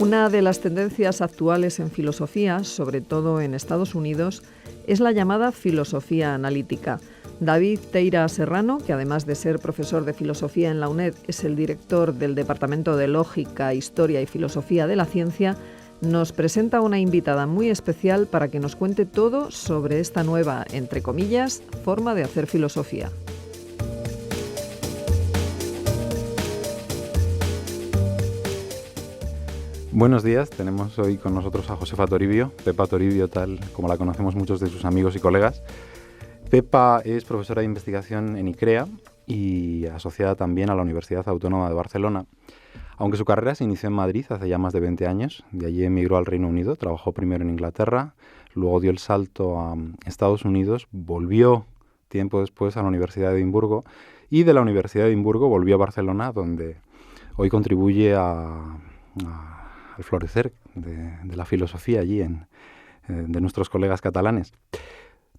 Una de las tendencias actuales en filosofía, sobre todo en Estados Unidos, es la llamada filosofía analítica. David Teira Serrano, que además de ser profesor de filosofía en la UNED, es el director del Departamento de Lógica, Historia y Filosofía de la Ciencia, nos presenta una invitada muy especial para que nos cuente todo sobre esta nueva, entre comillas, forma de hacer filosofía. Buenos días, tenemos hoy con nosotros a Josefa Toribio, Pepa Toribio, tal como la conocemos muchos de sus amigos y colegas. Pepa es profesora de investigación en ICREA y asociada también a la Universidad Autónoma de Barcelona. Aunque su carrera se inició en Madrid hace ya más de 20 años, de allí emigró al Reino Unido, trabajó primero en Inglaterra, luego dio el salto a Estados Unidos, volvió tiempo después a la Universidad de Edimburgo y de la Universidad de Edimburgo volvió a Barcelona, donde hoy contribuye al florecer de la filosofía allí de nuestros colegas catalanes.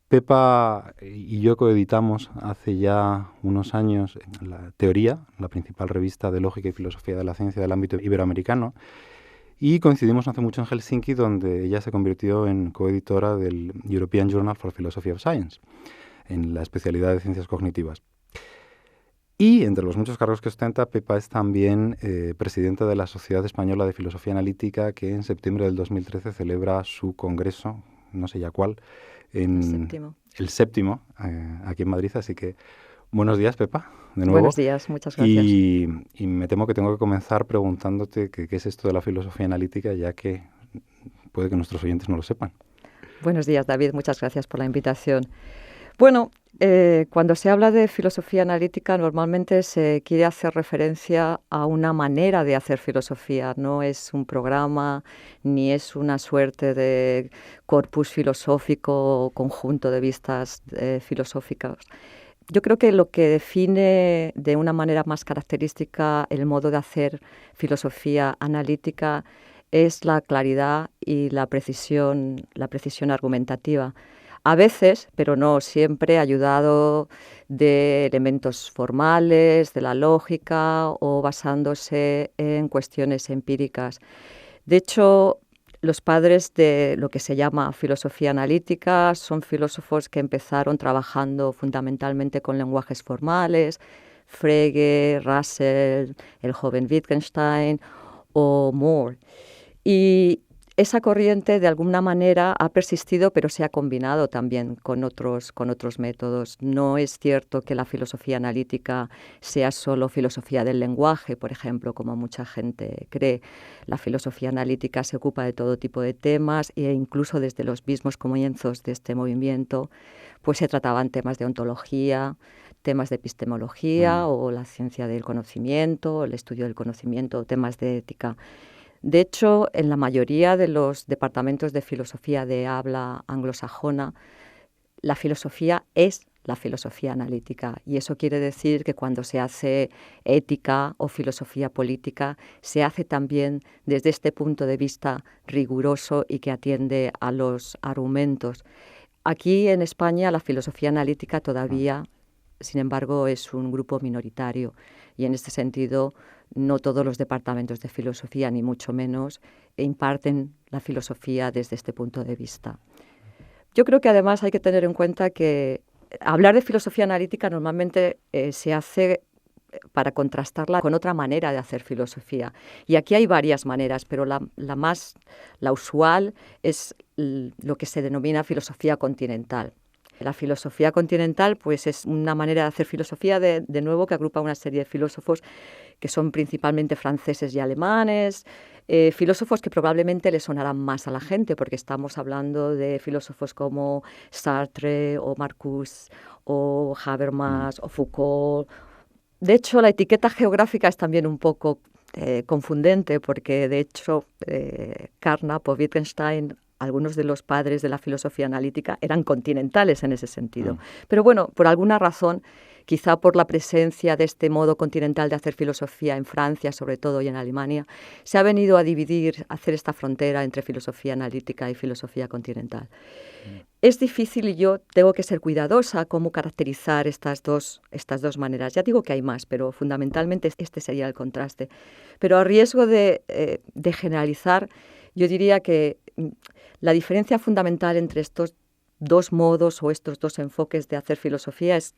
Pepa y yo coeditamos hace ya unos años la Teoría, la principal revista de lógica y filosofía de la ciencia del ámbito iberoamericano, y coincidimos hace mucho en Helsinki, donde ella se convirtió en coeditora del European Journal for Philosophy of Science, en la especialidad de ciencias cognitivas. Y entre los muchos cargos que ostenta, Pepa es también presidenta de la Sociedad Española de Filosofía Analítica, que en septiembre del 2013 celebra su congreso, no sé ya cuál, el séptimo aquí en Madrid. Así que buenos días, Pepa, de nuevo. Buenos días, muchas gracias. Y me temo que tengo que comenzar preguntándote qué es esto de la filosofía analítica, ya que puede que nuestros oyentes no lo sepan. Buenos días, David, muchas gracias por la invitación. Bueno, cuando se habla de filosofía analítica, normalmente se quiere hacer referencia a una manera de hacer filosofía. No es un programa, ni es una suerte de corpus filosófico o conjunto de vistas filosóficas. Yo creo que lo que define de una manera más característica el modo de hacer filosofía analítica es la claridad y la precisión argumentativa. A veces, pero no siempre, ayudado de elementos formales, de la lógica o basándose en cuestiones empíricas. De hecho, los padres de lo que se llama filosofía analítica son filósofos que empezaron trabajando fundamentalmente con lenguajes formales, Frege, Russell, el joven Wittgenstein o Moore. Y esa corriente de alguna manera ha persistido, pero se ha combinado también con otros métodos. No es cierto que la filosofía analítica sea solo filosofía del lenguaje, por ejemplo, como mucha gente cree. La filosofía analítica se ocupa de todo tipo de temas e incluso desde los mismos comienzos de este movimiento, pues se trataban temas de ontología, temas de epistemología o la ciencia del conocimiento, el estudio del conocimiento, temas de ética. De hecho, en la mayoría de los departamentos de filosofía de habla anglosajona, la filosofía es la filosofía analítica. Y eso quiere decir que cuando se hace ética o filosofía política, se hace también desde este punto de vista riguroso y que atiende a los argumentos. Aquí en España la filosofía analítica todavía, sin embargo, es un grupo minoritario. Y en este sentido, no todos los departamentos de filosofía, ni mucho menos, imparten la filosofía desde este punto de vista. Yo creo que además hay que tener en cuenta que hablar de filosofía analítica normalmente se hace para contrastarla con otra manera de hacer filosofía. Y aquí hay varias maneras, pero la usual es lo que se denomina filosofía continental. La filosofía continental pues, es una manera de hacer filosofía, de nuevo, que agrupa una serie de filósofos que son principalmente franceses y alemanes, filósofos que probablemente le sonarán más a la gente, porque estamos hablando de filósofos como Sartre o Marcuse o Habermas o Foucault. De hecho, la etiqueta geográfica es también un poco confundente, porque de hecho Carnap o Wittgenstein, algunos de los padres de la filosofía analítica, eran continentales en ese sentido. Pero bueno, por alguna razón, quizá por la presencia de este modo continental de hacer filosofía en Francia, sobre todo, y en Alemania, se ha venido a dividir, a hacer esta frontera entre filosofía analítica y filosofía continental. Es difícil y yo tengo que ser cuidadosa cómo caracterizar estas dos maneras. Ya digo que hay más, pero fundamentalmente este sería el contraste. Pero a riesgo de generalizar, yo diría que la diferencia fundamental entre estos dos modos o estos dos enfoques de hacer filosofía es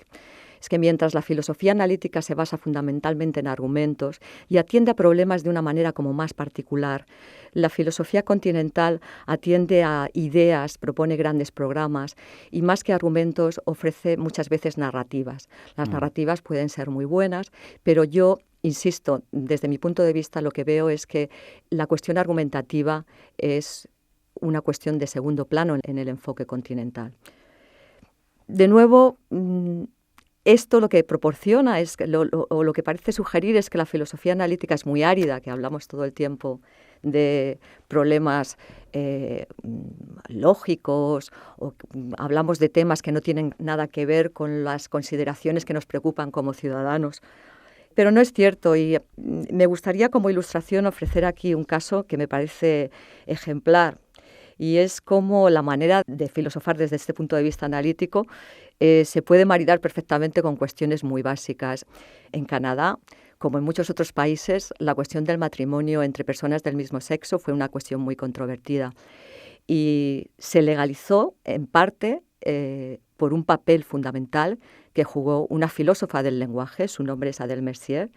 que mientras la filosofía analítica se basa fundamentalmente en argumentos y atiende a problemas de una manera como más particular, la filosofía continental atiende a ideas, propone grandes programas y más que argumentos ofrece muchas veces narrativas. Las narrativas pueden ser muy buenas, pero yo insisto, desde mi punto de vista lo que veo es que la cuestión argumentativa es una cuestión de segundo plano en el enfoque continental. De nuevo, esto lo que proporciona o lo que parece sugerir es que la filosofía analítica es muy árida, que hablamos todo el tiempo de problemas lógicos, o hablamos de temas que no tienen nada que ver con las consideraciones que nos preocupan como ciudadanos. Pero no es cierto, y me gustaría como ilustración ofrecer aquí un caso que me parece ejemplar, y es cómo la manera de filosofar desde este punto de vista analítico se puede maridar perfectamente con cuestiones muy básicas. En Canadá, como en muchos otros países, la cuestión del matrimonio entre personas del mismo sexo fue una cuestión muy controvertida y se legalizó en parte por un papel fundamental que jugó una filósofa del lenguaje, su nombre es Adèle Mercier,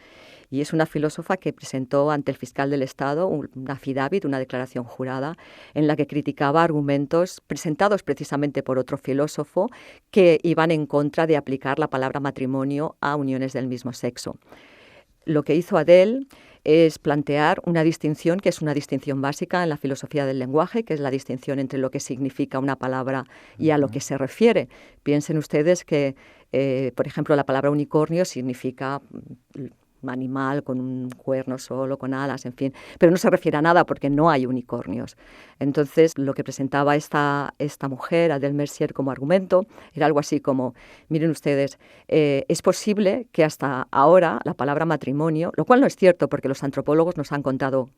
y es una filósofa que presentó ante el fiscal del Estado una affidavit, una declaración jurada, en la que criticaba argumentos presentados precisamente por otro filósofo que iban en contra de aplicar la palabra matrimonio a uniones del mismo sexo. Lo que hizo Adèle es plantear una distinción que es una distinción básica en la filosofía del lenguaje, que es la distinción entre lo que significa una palabra y a lo que se refiere. Piensen ustedes que, por ejemplo, la palabra unicornio significa un animal con un cuerno solo, con alas, en fin, pero no se refiere a nada porque no hay unicornios. Entonces, lo que presentaba esta mujer, Adèle Mercier, como argumento, era algo así como, miren ustedes, es posible que hasta ahora la palabra matrimonio, lo cual no es cierto porque los antropólogos nos han contado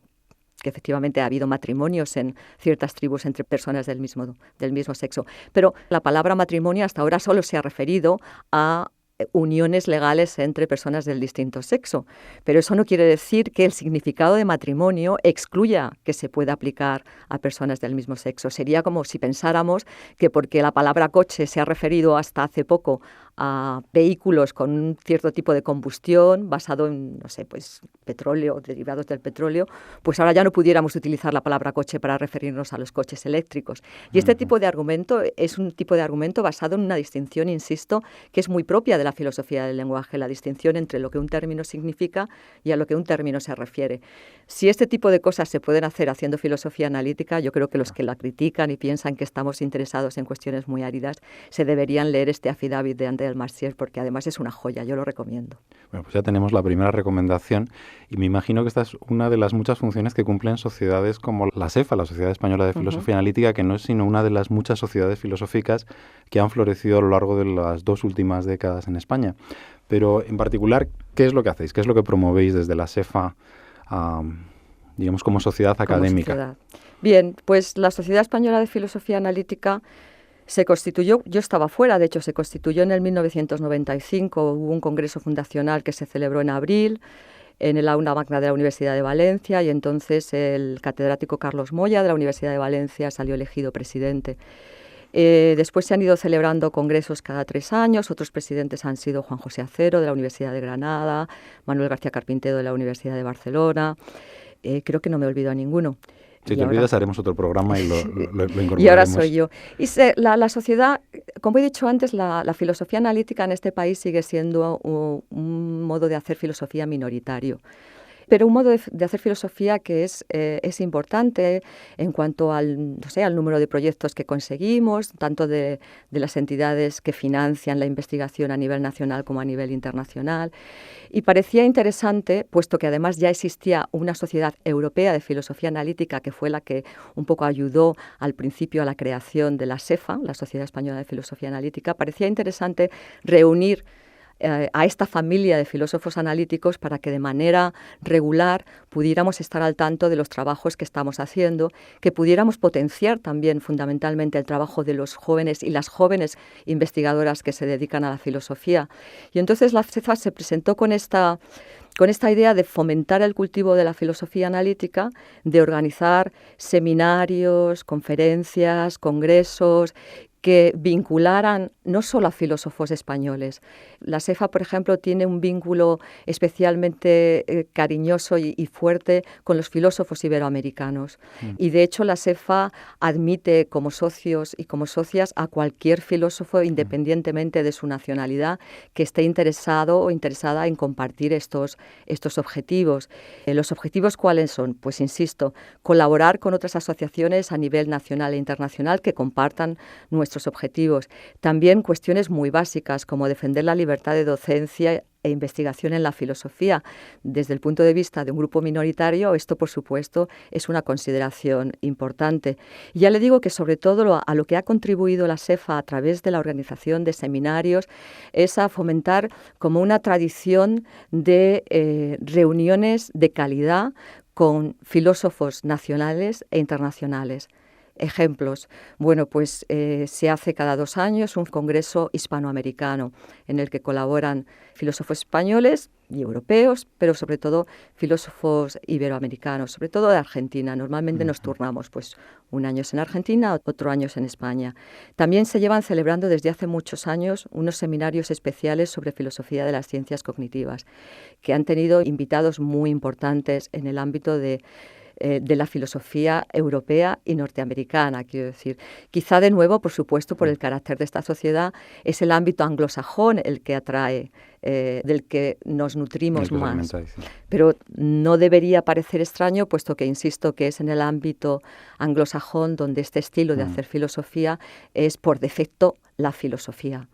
que efectivamente ha habido matrimonios en ciertas tribus entre personas del mismo sexo, pero la palabra matrimonio hasta ahora solo se ha referido a uniones legales entre personas del distinto sexo. Pero eso no quiere decir que el significado de matrimonio excluya que se pueda aplicar a personas del mismo sexo. Sería como si pensáramos que porque la palabra coche se ha referido hasta hace poco a vehículos con un cierto tipo de combustión basado en, no sé, pues petróleo, derivados del petróleo, pues ahora ya no pudiéramos utilizar la palabra coche para referirnos a los coches eléctricos. Y este tipo de argumento es un tipo de argumento basado en una distinción, insisto, que es muy propia de la filosofía del lenguaje, la distinción entre lo que un término significa y a lo que un término se refiere. Si este tipo de cosas se pueden hacer haciendo filosofía analítica, yo creo que los que la critican y piensan que estamos interesados en cuestiones muy áridas se deberían leer este affidavit de Adèle Mercier, porque además es una joya, yo lo recomiendo. Bueno, pues ya tenemos la primera recomendación y me imagino que esta es una de las muchas funciones que cumplen sociedades como la SEFA, la Sociedad Española de Filosofía Analítica, que no es sino una de las muchas sociedades filosóficas que han florecido a lo largo de las 2 últimas décadas en España. Pero en particular, ¿qué es lo que hacéis? ¿Qué es lo que promovéis desde la SEFA, digamos, como sociedad académica? Como sociedad. Bien, pues la Sociedad Española de Filosofía Analítica se constituyó, yo estaba fuera, de hecho se constituyó en el 1995, hubo un congreso fundacional que se celebró en abril en el aula magna de la Universidad de Valencia y entonces el catedrático Carlos Moya de la Universidad de Valencia salió elegido presidente. Después se han ido celebrando congresos cada 3 años, otros presidentes han sido Juan José Acero de la Universidad de Granada, Manuel García Carpintero de la Universidad de Barcelona, creo que no me olvido a ninguno. Si te olvidas, haremos otro programa y lo incorporaremos. Y ahora soy yo. Y la sociedad, como he dicho antes, la filosofía analítica en este país sigue siendo un modo de hacer filosofía minoritario. Pero un modo de hacer filosofía que es importante en cuanto al número de proyectos que conseguimos, tanto de las entidades que financian la investigación a nivel nacional como a nivel internacional. Y parecía interesante, puesto que además ya existía una sociedad europea de filosofía analítica, que fue la que un poco ayudó al principio a la creación de la SEFA, la Sociedad Española de Filosofía Analítica, parecía interesante reunir a esta familia de filósofos analíticos para que de manera regular pudiéramos estar al tanto de los trabajos que estamos haciendo, que pudiéramos potenciar también fundamentalmente el trabajo de los jóvenes y las jóvenes investigadoras que se dedican a la filosofía. Y entonces la CEFA se presentó con esta idea de fomentar el cultivo de la filosofía analítica, de organizar seminarios, conferencias, congresos que vincularan no solo a filósofos españoles. La CEFA, por ejemplo, tiene un vínculo especialmente cariñoso y fuerte con los filósofos iberoamericanos. Y de hecho la CEFA admite como socios y como socias a cualquier filósofo, independientemente de su nacionalidad, que esté interesado o interesada en compartir estos objetivos. ¿Los objetivos cuáles son? Pues insisto, colaborar con otras asociaciones a nivel nacional e internacional que compartan nuestros objetivos. También cuestiones muy básicas como defender la libertad de docencia e investigación en la filosofía. Desde el punto de vista de un grupo minoritario, esto, por supuesto, es una consideración importante. Y ya le digo que, sobre todo, a lo que ha contribuido la CEFA a través de la organización de seminarios es a fomentar como una tradición de reuniones de calidad con filósofos nacionales e internacionales. Ejemplos. Bueno, pues se hace cada 2 años un congreso hispanoamericano en el que colaboran filósofos españoles y europeos, pero sobre todo filósofos iberoamericanos, sobre todo de Argentina. Normalmente nos turnamos, pues un año es en Argentina, otro año es en España. También se llevan celebrando desde hace muchos años unos seminarios especiales sobre filosofía de las ciencias cognitivas, que han tenido invitados muy importantes en el ámbito de la filosofía europea y norteamericana, quiero decir. Quizá de nuevo, por supuesto, por el carácter de esta sociedad, es el ámbito anglosajón el que atrae, del que nos nutrimos más. Sí. Pero no debería parecer extraño, puesto que insisto que es en el ámbito anglosajón donde este estilo de hacer filosofía es por defecto la filosofía.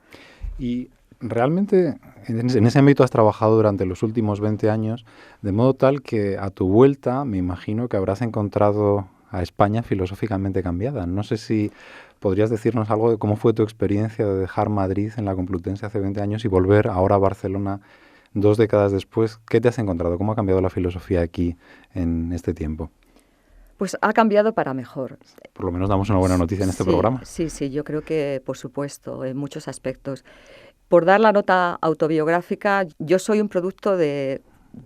Y realmente en ese ámbito has trabajado durante los últimos 20 años, de modo tal que a tu vuelta me imagino que habrás encontrado a España filosóficamente cambiada. No sé si podrías decirnos algo de cómo fue tu experiencia de dejar Madrid en la Complutense hace 20 años y volver ahora a Barcelona 2 décadas después. ¿Qué te has encontrado? ¿Cómo ha cambiado la filosofía aquí en este tiempo? Pues ha cambiado para mejor. Por lo menos damos una buena noticia en este programa. Sí, yo creo que, por supuesto, en muchos aspectos. Por dar la nota autobiográfica, yo soy un producto de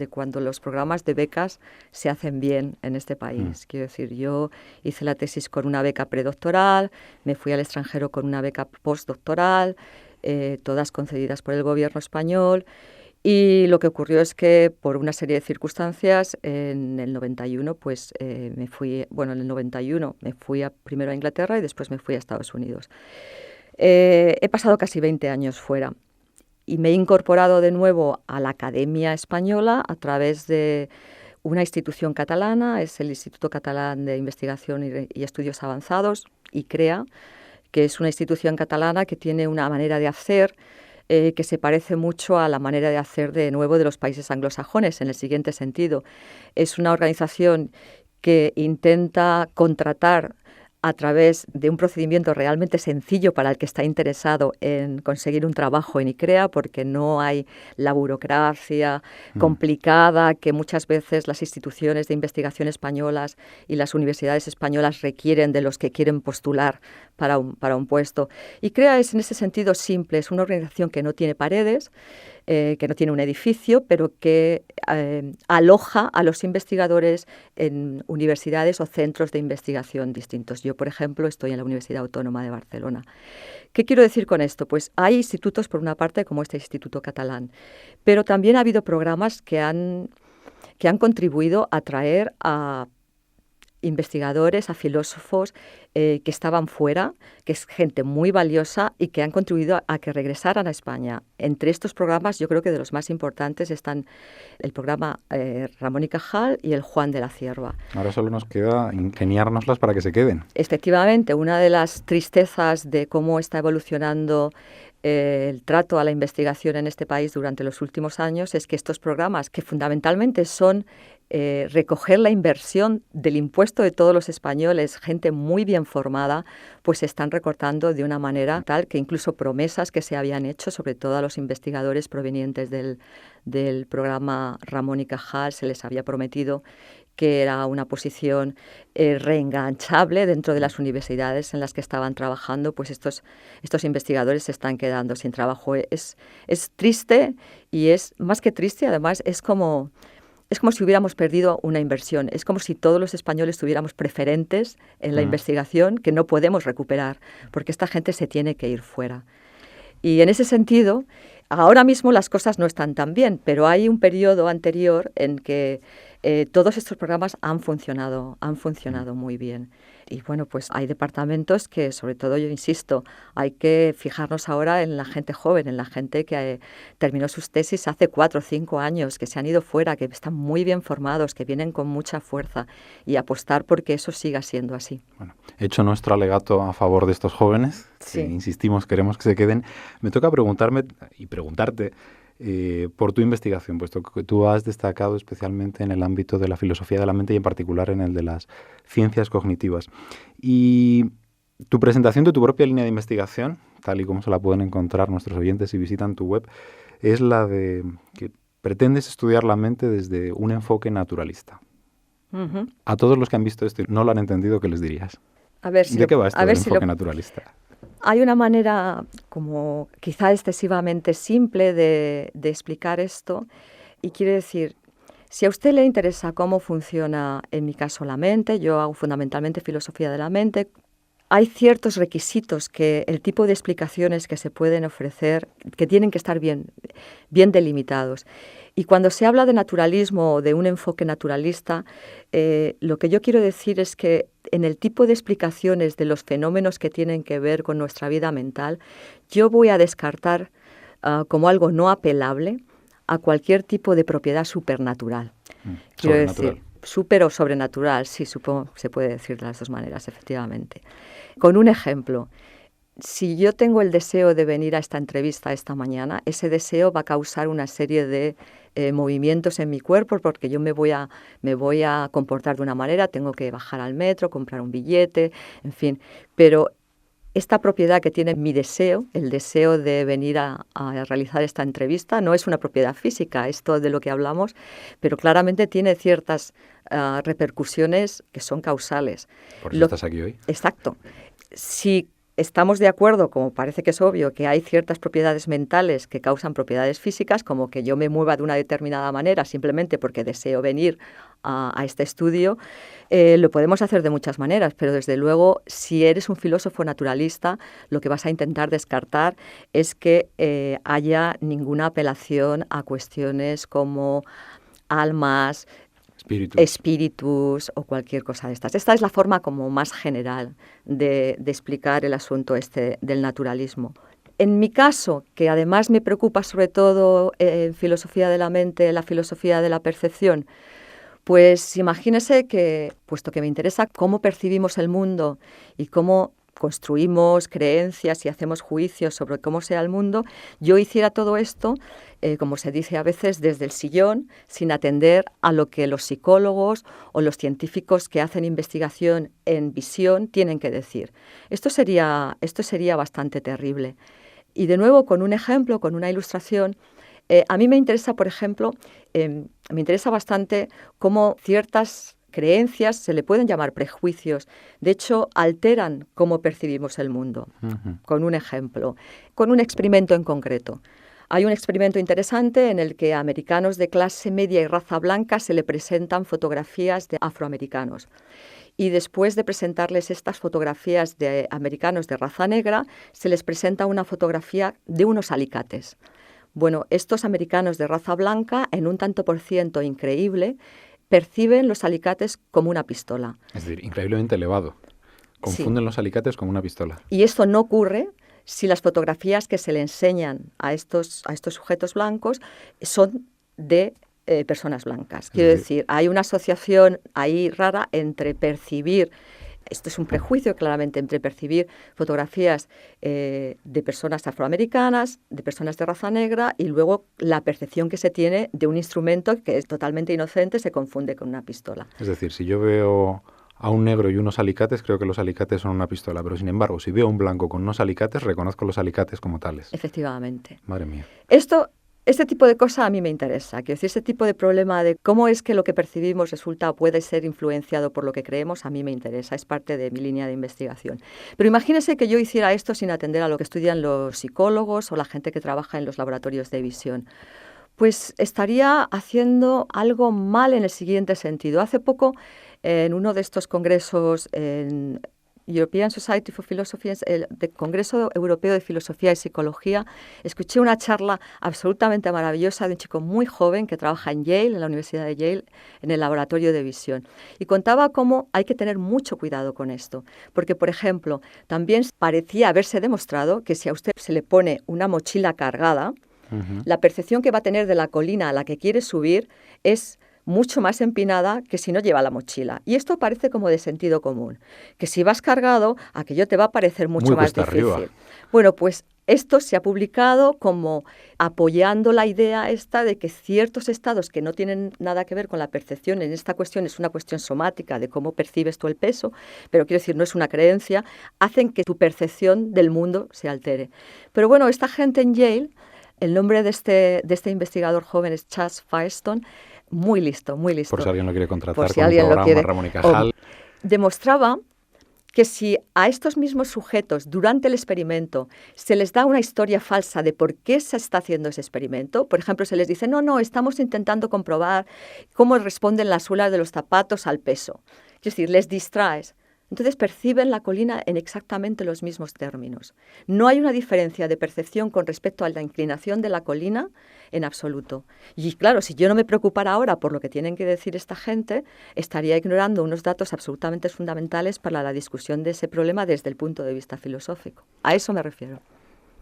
cuando los programas de becas se hacen bien en este país. Quiero decir, yo hice la tesis con una beca predoctoral, me fui al extranjero con una beca postdoctoral, todas concedidas por el gobierno español. Y lo que ocurrió es que, por una serie de circunstancias, en el 91, pues me fui primero a Inglaterra y después me fui a Estados Unidos. He pasado casi 20 años fuera y me he incorporado de nuevo a la Academia Española a través de una institución catalana, es el Instituto Catalán de Investigación y Estudios Avanzados, ICREA, que es una institución catalana que tiene una manera de hacer que se parece mucho a la manera de hacer de nuevo de los países anglosajones, en el siguiente sentido. Es una organización que intenta contratar a través de un procedimiento realmente sencillo para el que está interesado en conseguir un trabajo en ICREA, porque no hay la burocracia complicada que muchas veces las instituciones de investigación españolas y las universidades españolas requieren de los que quieren postular para un puesto. ICREA es en ese sentido simple, es una organización que no tiene paredes, que no tiene un edificio, pero que aloja a los investigadores en universidades o centros de investigación distintos. Yo, por ejemplo, estoy en la Universidad Autónoma de Barcelona. ¿Qué quiero decir con esto? Pues hay institutos, por una parte, como este Instituto Catalán, pero también ha habido programas que han contribuido a atraer a investigadores, a filósofos que estaban fuera, que es gente muy valiosa y que han contribuido a que regresaran a España. Entre estos programas, yo creo que de los más importantes están el programa Ramón y Cajal y el Juan de la Cierva. Ahora solo nos queda ingeniárnoslas para que se queden. Efectivamente, una de las tristezas de cómo está evolucionando el trato a la investigación en este país durante los últimos años es que estos programas, que fundamentalmente son recoger la inversión del impuesto de todos los españoles, gente muy bien formada, pues se están recortando de una manera tal que incluso promesas que se habían hecho, sobre todo a los investigadores provenientes del programa Ramón y Cajal, se les había prometido que era una posición reenganchable dentro de las universidades en las que estaban trabajando, pues estos investigadores se están quedando sin trabajo. Es triste y es más que triste, además es como si hubiéramos perdido una inversión, es como si todos los españoles tuviéramos preferentes en la investigación que no podemos recuperar, porque esta gente se tiene que ir fuera. Y en ese sentido, ahora mismo las cosas no están tan bien, pero hay un periodo anterior en que todos estos programas han funcionado muy bien. Y bueno, pues hay departamentos que, sobre todo yo insisto, hay que fijarnos ahora en la gente joven, en la gente que terminó sus tesis hace 4 o 5 años, que se han ido fuera, que están muy bien formados, que vienen con mucha fuerza, y apostar porque eso siga siendo así. Bueno, hecho nuestro alegato a favor de estos jóvenes, sí. Que insistimos, queremos que se queden, me toca preguntarte por tu investigación, puesto que tú has destacado especialmente en el ámbito de la filosofía de la mente y en particular en el de las ciencias cognitivas. Y tu presentación de tu propia línea de investigación, tal y como se la pueden encontrar nuestros oyentes si visitan tu web, es la de que pretendes estudiar la mente desde un enfoque naturalista. Uh-huh. A todos los que han visto esto y no lo han entendido, ¿qué les dirías? ¿De qué va esto del enfoque naturalista? Hay una manera como quizá excesivamente simple de explicar esto, y quiere decir, si a usted le interesa cómo funciona, en mi caso, la mente, yo hago fundamentalmente filosofía de la mente, hay ciertos requisitos que el tipo de explicaciones que se pueden ofrecer, que tienen que estar bien delimitados. Y cuando se habla de naturalismo o de un enfoque naturalista, lo que yo quiero decir es que en el tipo de explicaciones de los fenómenos que tienen que ver con nuestra vida mental, yo voy a descartar como algo no apelable a cualquier tipo de propiedad supernatural. Quiero decir, super o sobrenatural, sí, supongo que se puede decir de las dos maneras, efectivamente. Con un ejemplo, si yo tengo el deseo de venir a esta entrevista esta mañana, ese deseo va a causar una serie de movimientos en mi cuerpo, porque yo me voy a comportar de una manera, tengo que bajar al metro, comprar un billete, en fin. Pero esta propiedad que tiene mi deseo, el deseo de venir a realizar esta entrevista, no es una propiedad física, esto de lo que hablamos, pero claramente tiene ciertas repercusiones que son causales. Por eso estás aquí hoy. Exacto. Si estamos de acuerdo, como parece que es obvio, que hay ciertas propiedades mentales que causan propiedades físicas, como que yo me mueva de una determinada manera simplemente porque deseo venir a este estudio, lo podemos hacer de muchas maneras, pero desde luego, si eres un filósofo naturalista, lo que vas a intentar descartar es que haya ninguna apelación a cuestiones como almas, espíritus o cualquier cosa de estas. Esta es la forma como más general de explicar el asunto este del naturalismo. En mi caso, que además me preocupa sobre todo en filosofía de la mente, la filosofía de la percepción, pues imagínese que, puesto que me interesa cómo percibimos el mundo y cómo construimos creencias y hacemos juicios sobre cómo sea el mundo, yo hiciera todo esto, como se dice a veces, desde el sillón, sin atender a lo que los psicólogos o los científicos que hacen investigación en visión tienen que decir. Esto sería bastante terrible. Y de nuevo, con un ejemplo, con una ilustración, a mí me interesa, por ejemplo, me interesa bastante cómo ciertas creencias, se le pueden llamar prejuicios, de hecho alteran cómo percibimos el mundo. Uh-huh. Con un ejemplo, con un experimento en concreto. Hay un experimento interesante en el que a americanos de clase media y raza blanca se le presentan fotografías de afroamericanos. Y después de presentarles estas fotografías de americanos de raza negra, se les presenta una fotografía de unos alicates. Bueno, estos americanos de raza blanca, en un tanto por ciento increíble, perciben los alicates como una pistola. Es decir, increíblemente elevado. Confunden los alicates como una pistola. Y esto no ocurre si las fotografías que se le enseñan a estos sujetos blancos son de personas blancas. Quiero decir, hay una asociación ahí rara entre percibir esto es un prejuicio claramente entre percibir fotografías de personas afroamericanas, de personas de raza negra y luego la percepción que se tiene de un instrumento que es totalmente inocente, se confunde con una pistola. Es decir, si yo veo a un negro y unos alicates, creo que los alicates son una pistola, pero sin embargo, si veo a un blanco con unos alicates, reconozco los alicates como tales. Efectivamente. Madre mía. Este tipo de cosas a mí me interesa. Quiero decir, este tipo de problema de cómo es que lo que percibimos resulta o puede ser influenciado por lo que creemos, a mí me interesa. Es parte de mi línea de investigación. Pero imagínese que yo hiciera esto sin atender a lo que estudian los psicólogos o la gente que trabaja en los laboratorios de visión. Pues estaría haciendo algo mal en el siguiente sentido. Hace poco, en uno de estos congresos en European Society for Philosophy, el Congreso Europeo de Filosofía y Psicología, escuché una charla absolutamente maravillosa de un chico muy joven que trabaja en Yale, en la Universidad de Yale, en el laboratorio de visión. Y contaba cómo hay que tener mucho cuidado con esto. Porque, por ejemplo, también parecía haberse demostrado que si a usted se le pone una mochila cargada, la percepción que va a tener de la colina a la que quiere subir es mucho más empinada que si no lleva la mochila. Y esto parece como de sentido común, que si vas cargado, aquello te va a parecer mucho más difícil. Arriba. Bueno, pues esto se ha publicado como apoyando la idea esta de que ciertos estados que no tienen nada que ver con la percepción, en esta cuestión es una cuestión somática de cómo percibes tú el peso, pero quiero decir, no es una creencia, hacen que tu percepción del mundo se altere. Pero bueno, esta gente en Yale, el nombre de este investigador joven es Chas Firestone, muy listo, muy listo. Por si alguien lo quiere contratar por si con alguien un programa, lo quiere. Ramón y Cajal. Demostraba que si a estos mismos sujetos durante el experimento se les da una historia falsa de por qué se está haciendo ese experimento, por ejemplo, se les dice, no, estamos intentando comprobar cómo responden las suelas de los zapatos al peso. Es decir, les distraes. Entonces perciben la colina en exactamente los mismos términos. No hay una diferencia de percepción con respecto a la inclinación de la colina en absoluto. Y claro, si yo no me preocupara ahora por lo que tienen que decir esta gente, estaría ignorando unos datos absolutamente fundamentales para la discusión de ese problema desde el punto de vista filosófico. A eso me refiero.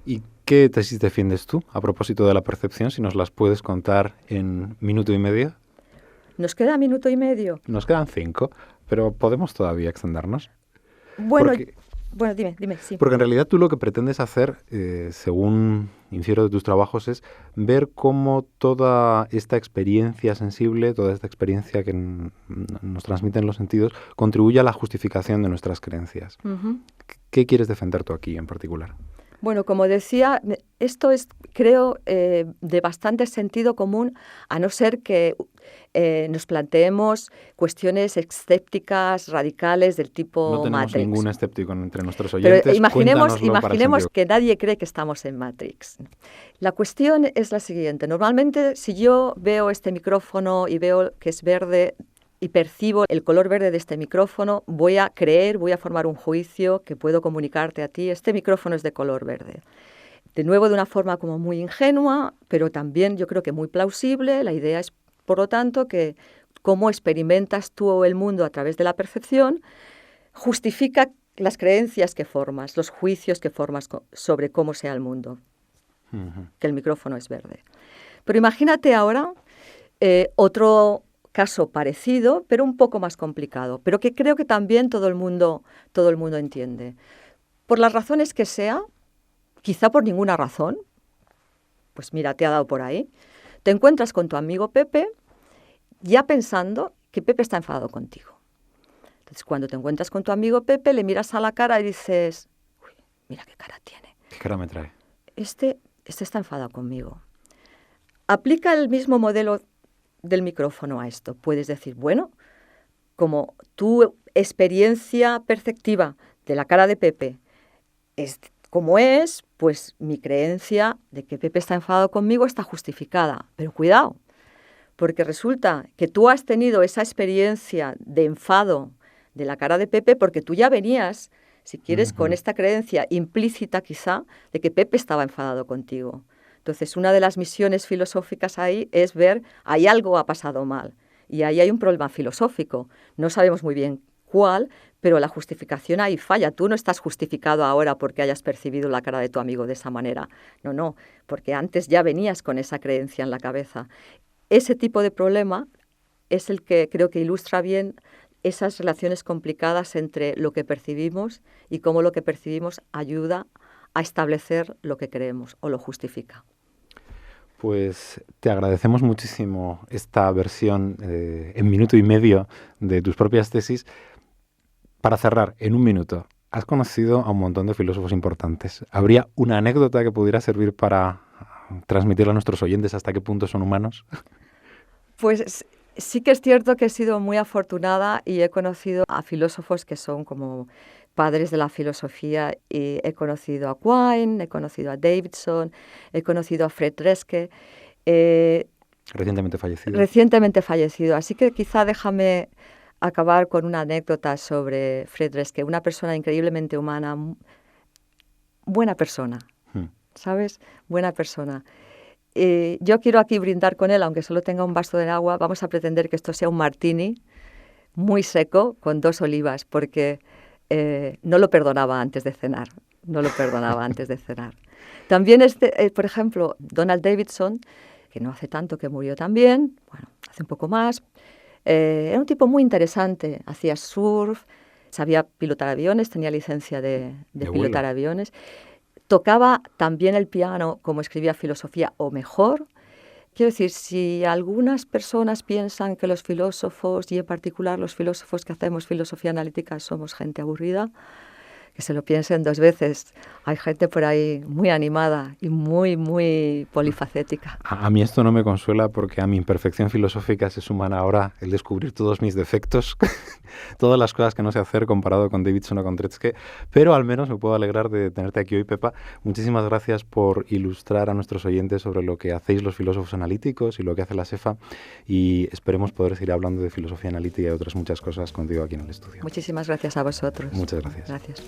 ¿Y qué tesis defiendes tú a propósito de la percepción? Si nos las puedes contar en minuto y medio. ¿Nos queda minuto y medio? Nos quedan 5, pero podemos todavía extendernos. Bueno, dime, sí. Porque en realidad tú lo que pretendes hacer, según infiero de tus trabajos, es ver cómo toda esta experiencia sensible, toda esta experiencia que nos transmiten los sentidos, contribuye a la justificación de nuestras creencias. Uh-huh. ¿Qué quieres defender tú aquí en particular? Bueno, como decía, esto es, creo, de bastante sentido común, a no ser que nos planteemos cuestiones escépticas, radicales, del tipo Matrix. No tenemos ningún escéptico entre nuestros oyentes. Pero imaginemos que nadie cree que estamos en Matrix. La cuestión es la siguiente. Normalmente, si yo veo este micrófono y veo que es verde, y percibo el color verde de este micrófono, voy a formar un juicio que puedo comunicarte a ti. Este micrófono es de color verde. De nuevo, de una forma como muy ingenua, pero también yo creo que muy plausible. La idea es, por lo tanto, que cómo experimentas tú el mundo a través de la percepción justifica las creencias que formas, los juicios que formas sobre cómo sea el mundo, que el micrófono es verde. Pero imagínate ahora otro caso parecido, pero un poco más complicado, pero que creo que también todo el mundo entiende. Por las razones que sea, quizá por ninguna razón, pues mira, te ha dado por ahí, te encuentras con tu amigo Pepe ya pensando que Pepe está enfadado contigo. Entonces, cuando te encuentras con tu amigo Pepe, le miras a la cara y dices, uy, mira qué cara tiene. ¿Qué cara me trae? Este está enfadado conmigo. Aplica el mismo modelo del micrófono a esto. Puedes decir, bueno, como tu experiencia perceptiva de la cara de Pepe es como es, pues mi creencia de que Pepe está enfadado conmigo está justificada. Pero cuidado, porque resulta que tú has tenido esa experiencia de enfado de la cara de Pepe porque tú ya venías, si quieres, con esta creencia implícita quizá de que Pepe estaba enfadado contigo. Entonces, una de las misiones filosóficas ahí es ver, hay algo ha pasado mal. Y ahí hay un problema filosófico. No sabemos muy bien cuál, pero la justificación ahí falla. Tú no estás justificado ahora porque hayas percibido la cara de tu amigo de esa manera. No, porque antes ya venías con esa creencia en la cabeza. Ese tipo de problema es el que creo que ilustra bien esas relaciones complicadas entre lo que percibimos y cómo lo que percibimos ayuda a establecer lo que creemos o lo justifica. Pues te agradecemos muchísimo esta versión en minuto y medio de tus propias tesis. Para cerrar, en un minuto, has conocido a un montón de filósofos importantes. ¿Habría una anécdota que pudiera servir para transmitirle a nuestros oyentes hasta qué punto son humanos? Pues sí que es cierto que he sido muy afortunada y he conocido a filósofos que son como padres de la filosofía, y he conocido a Quine, he conocido a Davidson, he conocido a Fred Reske. Recientemente fallecido. Recientemente fallecido. Así que quizá déjame acabar con una anécdota sobre Fred Reske, una persona increíblemente humana, buena persona, ¿sabes? Buena persona. Yo quiero aquí brindar con él, aunque solo tenga un vaso de agua. Vamos a pretender que esto sea un martini muy seco con 2 olivas, porque no lo perdonaba antes de cenar. No lo perdonaba antes de cenar. También, por ejemplo, Donald Davidson, que no hace tanto que murió también, bueno, hace un poco más, era un tipo muy interesante. Hacía surf, sabía pilotar aviones, tenía licencia de pilotar aviones. Tocaba también el piano, como escribía filosofía, o mejor. Quiero decir, si algunas personas piensan que los filósofos, y en particular los filósofos que hacemos filosofía analítica, somos gente aburrida, que se lo piensen 2 veces. Hay gente por ahí muy animada y muy, muy polifacética. A mí esto no me consuela, porque a mi imperfección filosófica se suman ahora el descubrir todos mis defectos, todas las cosas que no sé hacer comparado con Davidson o con Reske, pero al menos me puedo alegrar de tenerte aquí hoy, Pepa. Muchísimas gracias por ilustrar a nuestros oyentes sobre lo que hacéis los filósofos analíticos y lo que hace la SEFA, y esperemos poder seguir hablando de filosofía analítica y otras muchas cosas contigo aquí en el estudio. Muchísimas gracias a vosotros. Muchas gracias. Gracias.